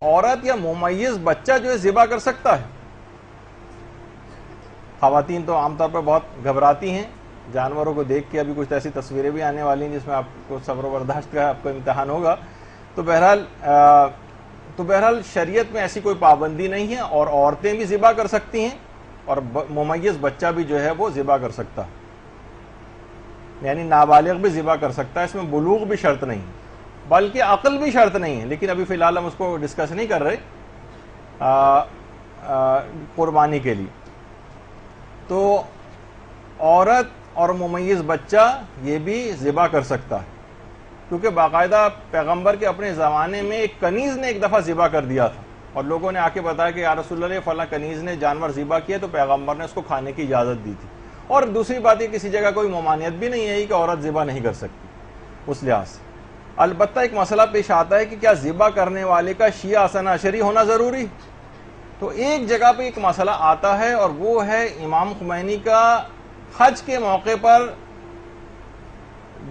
عورت یا ممیز بچہ جو ہے ذبح کر سکتا ہے؟ خواتین تو عام طور پر بہت گھبراتی ہیں جانوروں کو دیکھ کے. ابھی کچھ ایسی تصویریں بھی آنے والی ہیں جس میں آپ کو صبر و برداشت کا آپ کو امتحان ہوگا. تو بہرحال شریعت میں ایسی کوئی پابندی نہیں ہے, اور عورتیں بھی ذبح کر سکتی ہیں اور ممیز بچہ بھی جو ہے وہ ذبح کر سکتا ہے, یعنی نابالغ بھی ذبح کر سکتا ہے. اس میں بلوغ بھی شرط نہیں بلکہ عقل بھی شرط نہیں ہے, لیکن ابھی فی الحال ہم اس کو ڈسکس نہیں کر رہے قربانی کے لیے. تو عورت اور ممیز بچہ یہ بھی ذبح کر سکتا ہے, کیونکہ باقاعدہ پیغمبر کے اپنے زمانے میں ایک کنیز نے ایک دفعہ ذبح کر دیا تھا, اور لوگوں نے آ کے بتایا کہ یا رسول اللہ فلاں کنیز نے جانور ذبح کیا, تو پیغمبر نے اس کو کھانے کی اجازت دی تھی. اور دوسری بات یہ کسی جگہ کوئی ممانعت بھی نہیں ہے کہ عورت ذبح نہیں کر سکتی اس لحاظ سے. البتہ ایک مسئلہ پیش آتا ہے کہ کیا ذبح کرنے والے کا شیعہ اثنا عشری ہونا ضروری؟ تو ایک جگہ پہ ایک مسئلہ آتا ہے, اور وہ ہے امام خمینی کا حج کے موقع پر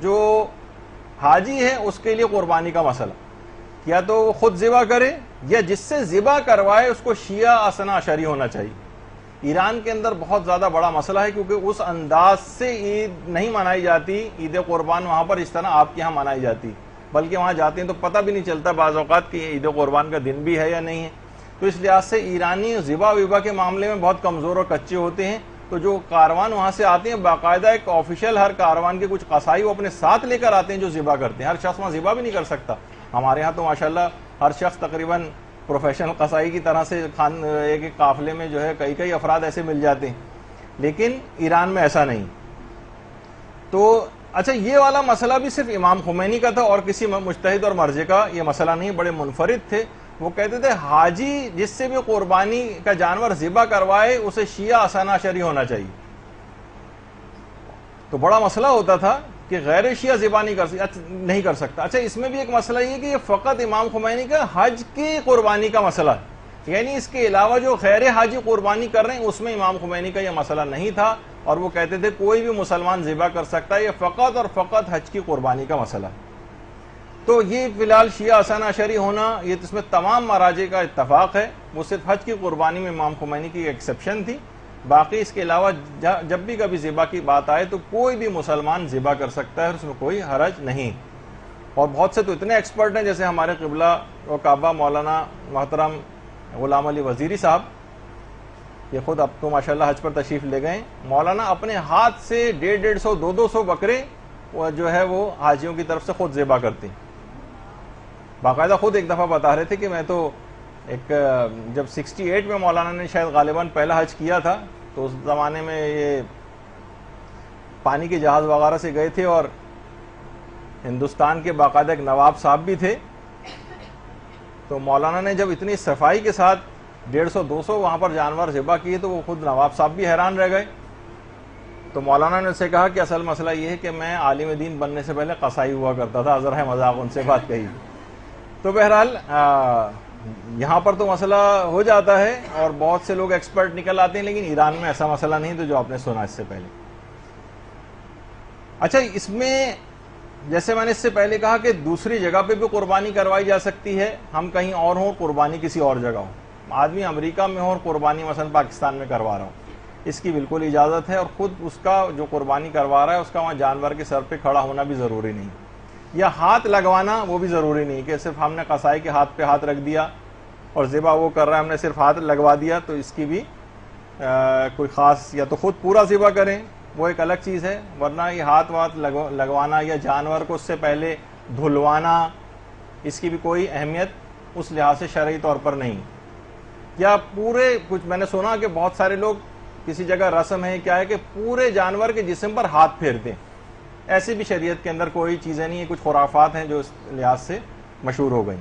جو حاجی ہے اس کے لیے قربانی کا مسئلہ, یا تو وہ خود ذبح کرے یا جس سے ذبح کروائے اس کو شیعہ اثنا عشری ہونا چاہیے. ایران کے اندر بہت زیادہ بڑا مسئلہ ہے, کیونکہ اس انداز سے عید نہیں منائی جاتی. عید قربان وہاں پر اس طرح آپ کے ہاں منائی جاتی, بلکہ وہاں جاتے ہیں تو پتہ بھی نہیں چلتا بعض اوقات کہ عید قربان کا دن بھی ہے یا نہیں ہے. تو اس لحاظ سے ایرانی ذبح وبا کے معاملے میں بہت کمزور اور کچے ہوتے ہیں. تو جو کاروان وہاں سے آتے ہیں باقاعدہ ایک آفیشیل ہر کاروان کے کچھ قصائی وہ اپنے ساتھ لے کر آتے ہیں جو ذبح کرتے ہیں. ہر شخص وہاں ذبح بھی نہیں کر سکتا. ہمارے ہاں تو ماشاءاللہ ہر شخص تقریباً پروفیشنل قصائی کی طرح سے ایک قافلے میں جو ہے کئی افراد ایسے مل جاتے ہیں, لیکن ایران میں ایسا نہیں. تو اچھا, یہ والا مسئلہ بھی صرف امام خمینی کا تھا اور کسی مجتہد اور مرجع کا یہ مسئلہ نہیں, بڑے منفرد تھے. وہ کہتے تھے حاجی جس سے بھی قربانی کا جانور ذبح کروائے اسے شیعہ اثنا عشری ہونا چاہیے. تو بڑا مسئلہ ہوتا تھا کہ غیر شیعہ ذبح نہیں کر سکتا. اچھا, اس میں بھی ایک مسئلہ یہ کہ یہ فقط امام خمینی کا حج کی قربانی کا مسئلہ ہے, یعنی اس کے علاوہ جو غیر حاجی قربانی کر رہے ہیں اس میں امام خمینی کا یہ مسئلہ نہیں تھا, اور وہ کہتے تھے کوئی بھی مسلمان ذبح کر سکتا ہے, یہ فقط اور فقط حج کی قربانی کا مسئلہ ہے. تو یہ فی الحال شیعہ اثنا عشری ہونا یہ اس میں تمام مراجع کا اتفاق ہے. وہ صرف حج کی قربانی میں امام خمینی کی ایکسیپشن تھی, باقی اس کے علاوہ جب بھی کبھی ذبح کی بات آئے تو کوئی بھی مسلمان ذبح کر سکتا ہے, اس میں کوئی حرج نہیں. اور بہت سے تو اتنے ایکسپرٹ ہیں, جیسے ہمارے قبلہ و کعبہ مولانا محترم غلام علی وزیری صاحب, یہ خود اب تو ماشاءاللہ حج پر تشریف لے گئے. مولانا اپنے ہاتھ سے 150 200 بکرے جو ہے وہ حاجیوں کی طرف سے خود ذبح کرتے ہیں. باقاعدہ خود ایک دفعہ بتا رہے تھے کہ میں تو جب 68 میں مولانا نے شاید غالباً پہلا حج کیا تھا, تو اس زمانے میں یہ پانی کے جہاز وغیرہ سے گئے تھے, اور ہندوستان کے باقاعدہ ایک نواب صاحب بھی تھے. تو مولانا نے جب اتنی صفائی کے ساتھ 150 200 وہاں پر جانور ذبح کیے تو وہ خود نواب صاحب بھی حیران رہ گئے. تو مولانا نے اسے کہا کہ اصل مسئلہ یہ ہے کہ میں عالم دین بننے سے پہلے قصائی ہوا کرتا تھا, ذرا مذاق ان سے بات کہی. تو بہرحال یہاں پر تو مسئلہ ہو جاتا ہے اور بہت سے لوگ ایکسپرٹ نکل آتے ہیں, لیکن ایران میں ایسا مسئلہ نہیں تو جو آپ نے سنا اس سے پہلے. اچھا, اس میں جیسے میں نے اس سے پہلے کہا کہ دوسری جگہ پہ بھی قربانی کروائی جا سکتی ہے, ہم کہیں اور ہوں قربانی کسی اور جگہ ہو, آدمی امریکہ میں ہو اور قربانی مثلا پاکستان میں کروا رہا ہوں, اس کی بالکل اجازت ہے, اور خود اس کا جو قربانی کروا رہا ہے اس کا وہاں جانور کے سر پہ کھڑا ہونا بھی ضروری نہیں, یا ہاتھ لگوانا وہ بھی ضروری نہیں کہ صرف ہم نے قصائی کے ہاتھ پہ ہاتھ رکھ دیا اور ذبح وہ کر رہا ہے ہم نے صرف ہاتھ لگوا دیا, تو اس کی بھی کوئی خاص, یا تو خود پورا ذبح کریں وہ ایک الگ چیز ہے, ورنہ یہ ہاتھ لگوانا یا جانور کو اس سے پہلے دھلوانا اس کی بھی کوئی اہمیت اس لحاظ سے شرعی طور پر نہیں. یا پورے کچھ میں نے سنا کہ بہت سارے لوگ کسی جگہ رسم ہے کیا ہے کہ پورے جانور کے جسم پر ہاتھ پھیرتے ہیں, ایسی بھی شریعت کے اندر کوئی چیزیں نہیں ہیں, کچھ خرافات ہیں جو اس لحاظ سے مشہور ہو گئیں.